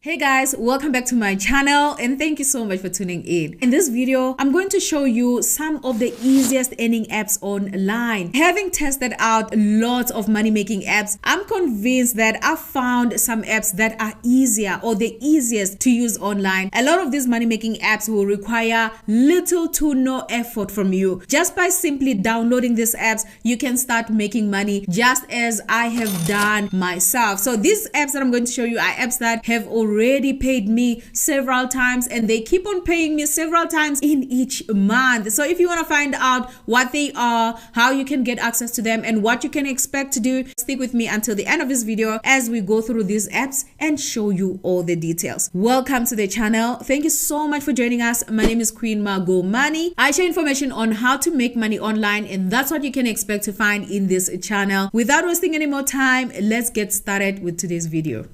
Hey guys, welcome back to my channel and thank you so much for tuning in. In this video, I'm going to show you some of the easiest earning apps online. Having tested out lots of money-making apps, I'm convinced that I found some apps that are easier or the easiest to use online. A lot of these money-making apps will require little to no effort from you. Just by simply downloading these apps, you can start making money just as I have done myself. So these apps that I'm going to show you are apps that have already paid me several times and they keep on paying me several times in each month. So if you want to find out what they are, how you can get access to them, and what you can expect to do, stick with me until the end of this video as we go through these apps and show you all the details. Welcome to the channel. Thank you so much for joining us. My name is Queen Margot Money. I share information on how to make money online, and that's what you can expect to find in this channel. Without wasting any more time, let's get started with today's video.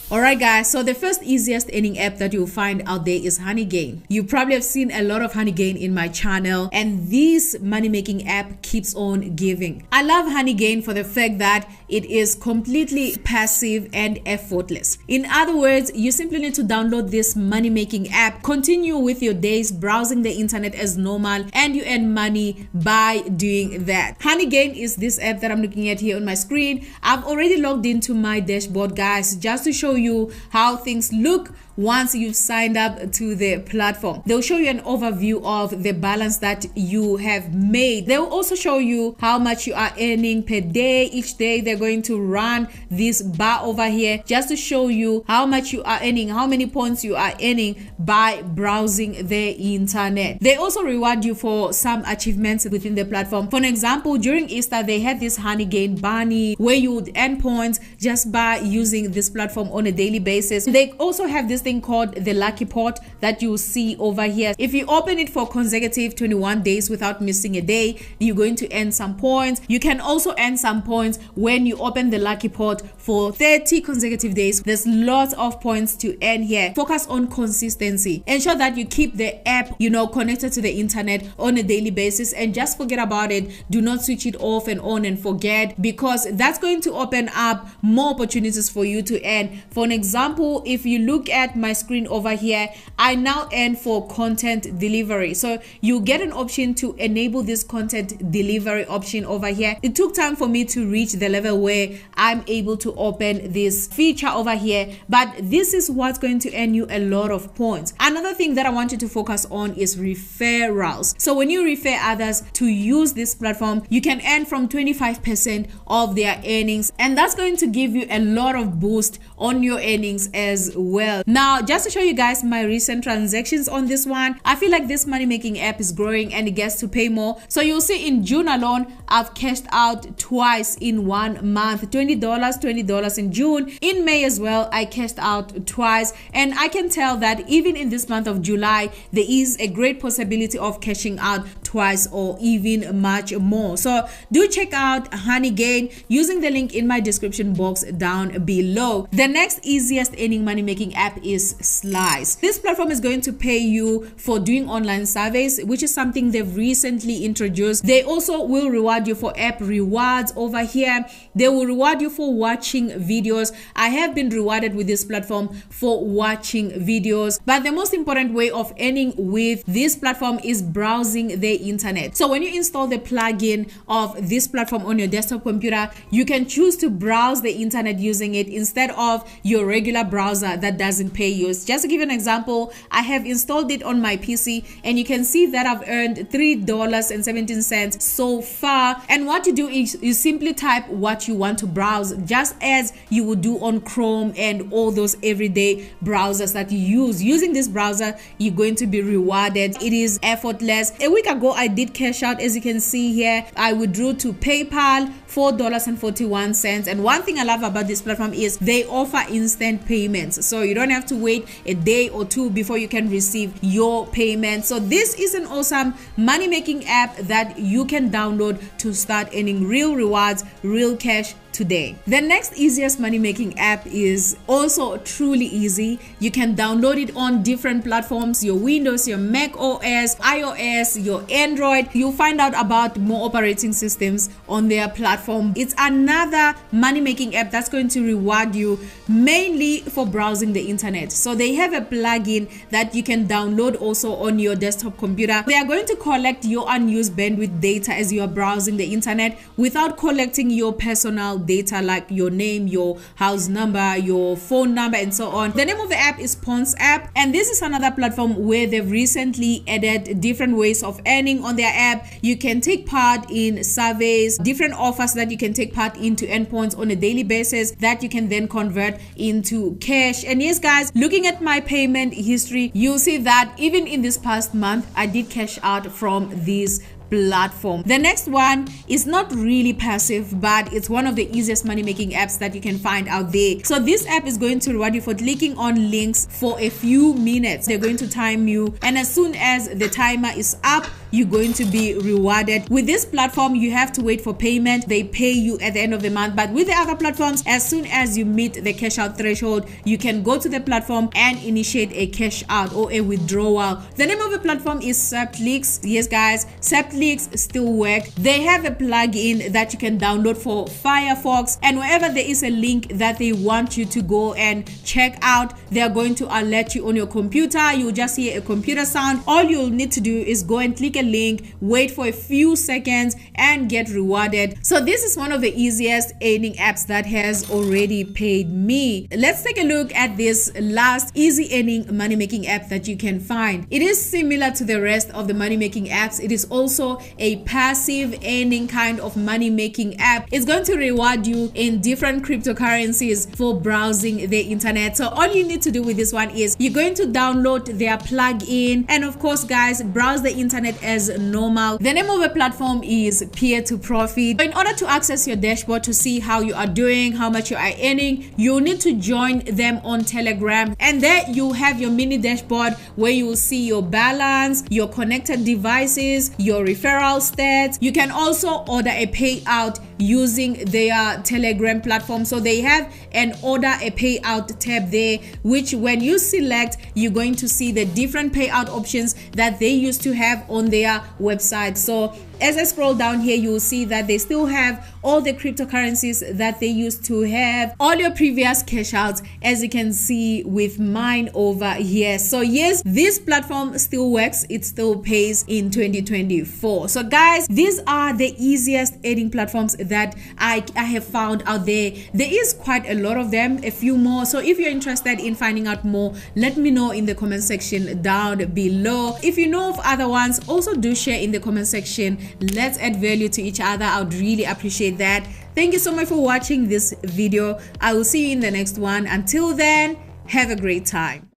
Alright guys, so the first easiest earning app that you'll find out there is Honeygain. You probably have seen a lot of Honeygain in my channel, and this money-making app keeps on giving. I love Honeygain for the fact that it is completely passive and effortless. In other words, you simply need to download this money-making app, continue with your days browsing the internet as normal, and you earn money by doing that. Honeygain is this app that I'm looking at here on my screen. I've already logged into my dashboard, guys, just to show you how things look once you've signed up to the platform. They'll show you an overview of the balance that you have made. They'll also show you how much you are earning per day. Each day they're going to run this bar over here just to show you how much you are earning, how many points you are earning by browsing the internet. They also reward you for some achievements within the platform. For example, during Easter they had this Honeygain bunny where you would earn points just by using this platform on a daily basis. They also have this thing called the lucky pot that you see over here. If you open it for consecutive 21 days without missing a day, you're going to earn some points. You can also earn some points when you open the lucky pot for 30 consecutive days. There's lots of points to earn here. Focus on consistency. Ensure that you keep the app, connected to the internet on a daily basis, and just forget about it. Do not switch it off and on and forget, because that's going to open up more opportunities for you to earn. For an example, if you look at my screen over here, I now earn for content delivery. So you get an option to enable this content delivery option over here. It took time for me to reach the level where I'm able to open this feature over here, but this is what's going to earn you a lot of points. Another thing that I want you to focus on is referrals. So when you refer others to use this platform, you can earn from 25% of their earnings, and that's going to give you a lot of boost on your earnings as well. Now, just to show you guys my recent transactions on this one, I feel like this money-making app is growing and it gets to pay more. So you'll see in June alone, I've cashed out twice in 1 month, $20 in June. In May as well, I cashed out twice, and I can tell that even in this month of July, there is a great possibility of cashing out twice or even much more. So do check out Honeygain using the link in my description box down below. The next easiest earning money-making app is Slice. This platform is going to pay you for doing online surveys, which is something they've recently introduced. They also will reward you for app rewards over here. They will reward you for watching videos. I have been rewarded with this platform for watching videos, but the most important way of earning with this platform is browsing the internet. So when you install the plugin of this platform on your desktop computer, you can choose to browse the internet using it instead of your regular browser that doesn't pay you. Just to give you an example, I have installed it on my PC, and you can see that I've earned $3.17 so far. And what you do is you simply type what you want to browse, just as you would do on Chrome and all those everyday browsers that you use. Using this browser, you're going to be rewarded. It is effortless. A week ago, I did cash out. As you can see here, I withdrew to PayPal $4.41. And one thing I love about this platform is they offer instant payments, so you don't have to wait a day or two before you can receive your payment. So this is an awesome money-making app that you can download to start earning real rewards, real cash today. The next easiest money-making app is also truly easy. You can download it on different platforms, your Windows, your Mac OS. iOS, your Android. You'll find out about more operating systems on their platform. It's another money-making app that's going to reward you mainly for browsing the internet. So they have a plugin that you can download also on your desktop computer. They are going to collect your unused bandwidth data as you are browsing the internet without collecting your personal data like your name, your house number, your phone number, and so on. The name of the app is Ponds app, and this is another platform where they've recently added different ways of earning on their app. You can take part in surveys, different offers that you can take part in to earn points on a daily basis that you can then convert into cash. And yes guys, looking at my payment history, you'll see that even in this past month I did cash out from this platform. The next one is not really passive, but it's one of the easiest money-making apps that you can find out there. So this app is going to reward you for clicking on links for a few minutes. They're going to time you, and as soon as the timer is up, you're going to be rewarded. With this platform, you have to wait for payment. They pay you at the end of the month. But with the other platforms, as soon as you meet the cash out threshold, you can go to the platform and initiate a cash out or a withdrawal. The name of the platform is Septlix. Yes guys, Septlix still work. They have a plugin that you can download for Firefox, and wherever there is a link that they want you to go and check out, they are going to alert you on your computer. You'll just hear a computer sound. All you'll need to do is go and click a link, wait for a few seconds, and get rewarded. So this is one of the easiest earning apps that has already paid me. Let's take a look at this last easy earning money-making app that you can find. It is similar to the rest of the money-making apps. It is also a passive earning kind of money-making app. It's going to reward you in different cryptocurrencies for browsing the internet. So all you need to do with this one is you're going to download their plugin, and of course guys, browse the internet as normal. The name of the platform is Peer to Profit. In order to access your dashboard to see how you are doing, how much you are earning, you need to join them on Telegram, and there you have your mini dashboard where you will see your balance, your connected devices, your referral stats. You can also order a payout using their Telegram platform. So they have an order a payout tab there, which when you select, you're going to see the different payout options that they used to have on their website. So as I scroll down here, you will see that they still have all the cryptocurrencies that they used to have, all your previous cash outs, as you can see with mine over here. So yes, this platform still works. It still pays in 2024. So guys, these are the easiest earning platforms that I have found out there. There is quite a lot of them, a few more. So if you're interested in finding out more, let me know in the comment section down below. If you know of other ones, also do share in the comment section. Let's add value to each other. I would really appreciate that. Thank you so much for watching this video. I will see you in the next one. Until then, have a great time.